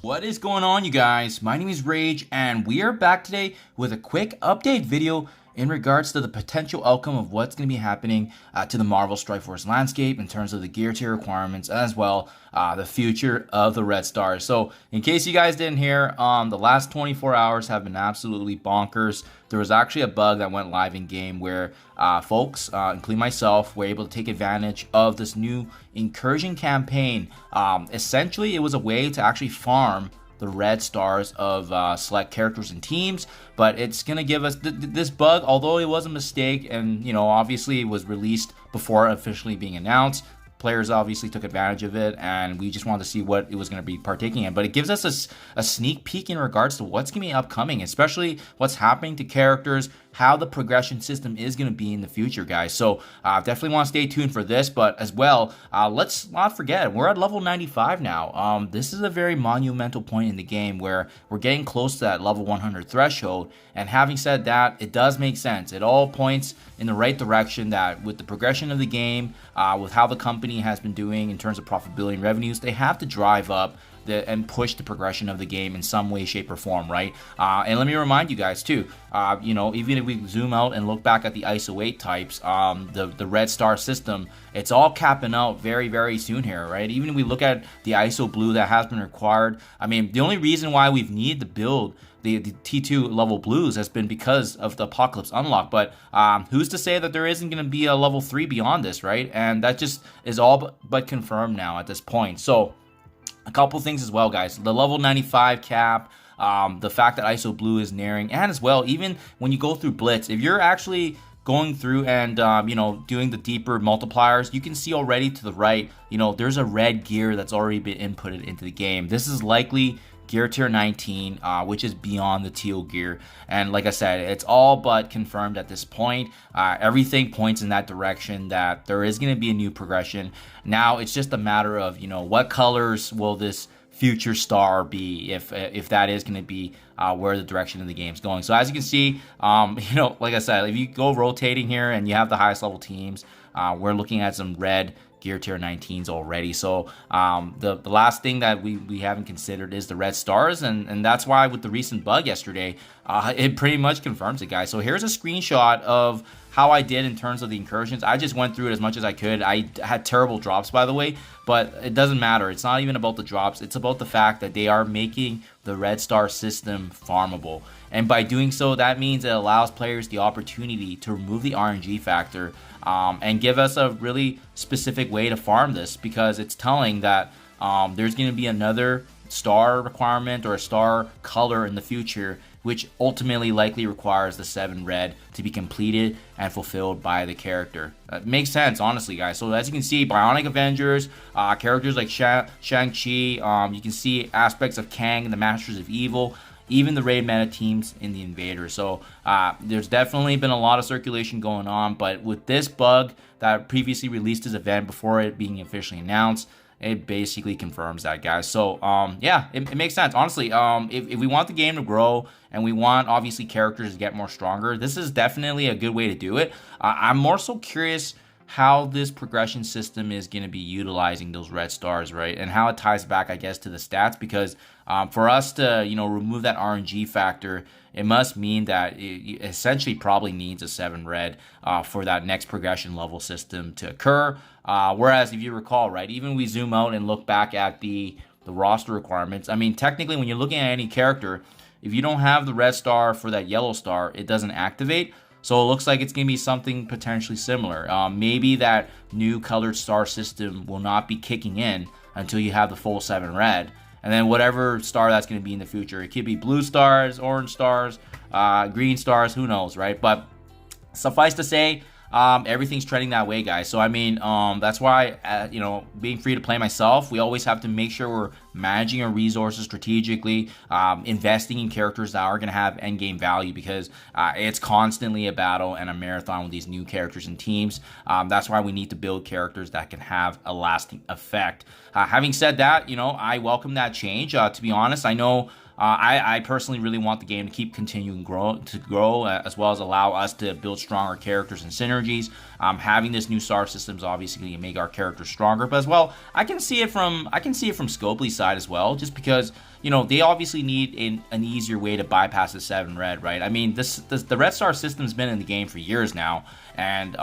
What is going on, you guys? My name is Rage, and we are back today with a quick update video in regards to the potential outcome of what's going to be happening to the Marvel Strike Force landscape in terms of the gear tier requirements, as well the future of the Red Stars. So, in case you guys didn't hear, the last 24 hours have been absolutely bonkers. There was actually a bug that went live in game where folks, including myself, were able to take advantage of this new Incursion campaign. Essentially, it was a way to actually farm the red stars of select characters and teams, but it's gonna give us this bug, although it was a mistake and obviously it was released before officially being announced. Players obviously took advantage of it, and we just wanted to see what it was going to be partaking in. But it gives us a sneak peek in regards to what's going to be upcoming, especially what's happening to characters, how the progression system is going to be in the future, guys. So definitely want to stay tuned for this, but as well, let's not forget, we're at level 95 now. This is a very monumental point in the game where we're getting close to that level 100 threshold, and having said that, it does make sense. It all points in the right direction that with the progression of the game, with how the company has been doing in terms of profitability and revenues, they have to drive up and push the progression of the game in some way, shape, or form, right? And let me remind you guys too, even if we zoom out and look back at the ISO 8 types, the Red Star system, it's all capping out very, very soon here, right? Even if we look at the ISO blue that has been required, I mean, the only reason why we've needed to build the T2 level blues has been because of the Apocalypse unlock, but who's to say that there isn't going to be a level 3 beyond this, right? And that just is all but confirmed now at this point. So a couple things as well, guys. The level 95 cap, the fact that ISO blue is nearing, and as well, even when you go through Blitz, if you're actually going through and doing the deeper multipliers, you can see already to the right, there's a red gear that's already been inputted into the game. This is likely gear tier 19, which is beyond the teal gear, and like I said, it's all but confirmed at this point. Everything points in that direction that there is going to be a new progression. Now it's just a matter of what colors will this future star be, if that is going to be where the direction of the game's going. So as you can see, like I said, if you go rotating here and you have the highest level teams, we're looking at some red gear tier 19s already. So the last thing that we haven't considered is the red stars, and that's why with the recent bug yesterday, it pretty much confirms it, guys. So here's a screenshot of how I did in terms of the incursions. I just went through it as much as I could. I had terrible drops, by the way, but it doesn't matter. It's not even about the drops. It's about the fact that they are making the red star system farmable, and by doing so, that means it allows players the opportunity to remove the RNG factor and give us a really specific way to farm this, because it's telling that there's going to be another star requirement or a star color in the future, which ultimately likely requires the 7 red to be completed and fulfilled by the character. Makes sense, honestly, guys. So as you can see, Bionic Avengers, characters like Shang-Chi, you can see aspects of Kang and the Masters of Evil, even the raid meta teams in the Invaders. So there's definitely been a lot of circulation going on, but with this bug that previously released this event before it being officially announced, it basically confirms that, guys. So yeah, it makes sense, honestly. If we want the game to grow and we want obviously characters to get more stronger, this is definitely a good way to do it. I'm more so curious how this progression system is going to be utilizing those red stars, right? And how it ties back, I guess, to the stats, because for us to, remove that RNG factor, it must mean that it essentially probably needs a 7 red for that next progression level system to occur. Whereas if you recall, right, even we zoom out and look back at the roster requirements, I mean, technically when you're looking at any character, if you don't have the red star for that yellow star, it doesn't activate. So it looks like it's going to be something potentially similar. Maybe that new colored star system will not be kicking in until you have the full 7 red. And then whatever star that's going to be in the future. It could be blue stars, orange stars, green stars, who knows, right? But suffice to say, everything's trending that way, guys. So I mean, that's why being free to play myself, we always have to make sure we're managing our resources strategically, investing in characters that are going to have end game value, because it's constantly a battle and a marathon with these new characters and teams. That's why we need to build characters that can have a lasting effect. Having said that, I welcome that change. To be honest, I know I personally really want the game to keep continuing to grow, as well as allow us to build stronger characters and synergies. Having this new star system is obviously going to make our characters stronger, but as well, I can see it from Scopely's side as well, just because you know, they obviously need an easier way to bypass the 7 red, right? I mean, the red star system's been in the game for years now, and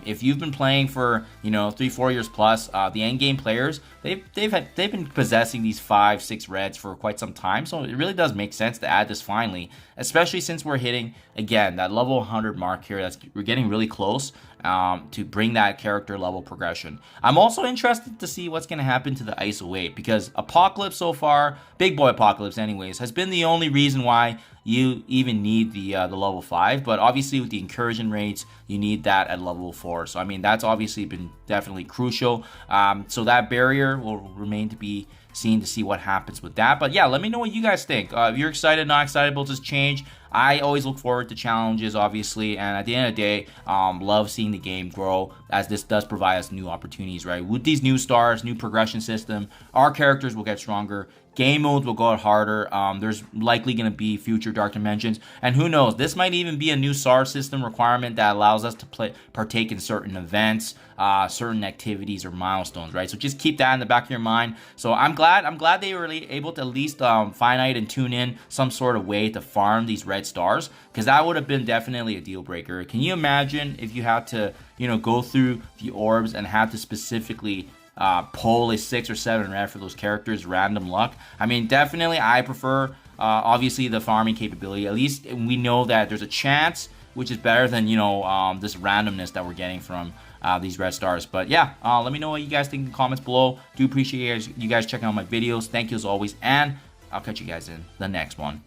if you've been playing for, you know, 3-4 years plus, the end game players, they've been possessing these 5-6 reds for quite some time, so it really does make sense to add this finally, especially since we're hitting again that level 100 mark here. We're getting really close to bring that character level progression. I'm also interested to see what's going to happen to the ISO 8, because Apocalypse so far, Big Boy Apocalypse anyways, has been the only reason why you even need the level 5, but obviously with the incursion rates, you need that at level 4. So I mean, that's obviously been definitely crucial. So that barrier will remain to be seen to see what happens with that. But yeah, let me know what you guys think. If you're excited, not excited about this change, I always look forward to challenges, obviously, and at the end of the day, love seeing the game grow, as this does provide us new opportunities, right? With these new stars, new progression system, our characters will get stronger, game modes will go out harder, there's likely going to be future Dark Dimensions, and who knows, this might even be a new SAR system requirement that allows us to partake in certain events, certain activities or milestones, right? So just keep that in the back of your mind. So I'm glad they were able to at least finite and tune in some sort of way to farm these red stars, because that would have been definitely a deal breaker. Can you imagine if you had to, you know, go through the orbs and had to specifically pull a 6 or 7 red for those characters, random luck? I mean, definitely I prefer obviously the farming capability. At least we know that there's a chance, which is better than, you know, this randomness that we're getting from these red stars. But yeah, let me know what you guys think in the comments below. Do appreciate you guys checking out my videos. Thank you as always, and I'll catch you guys in the next one.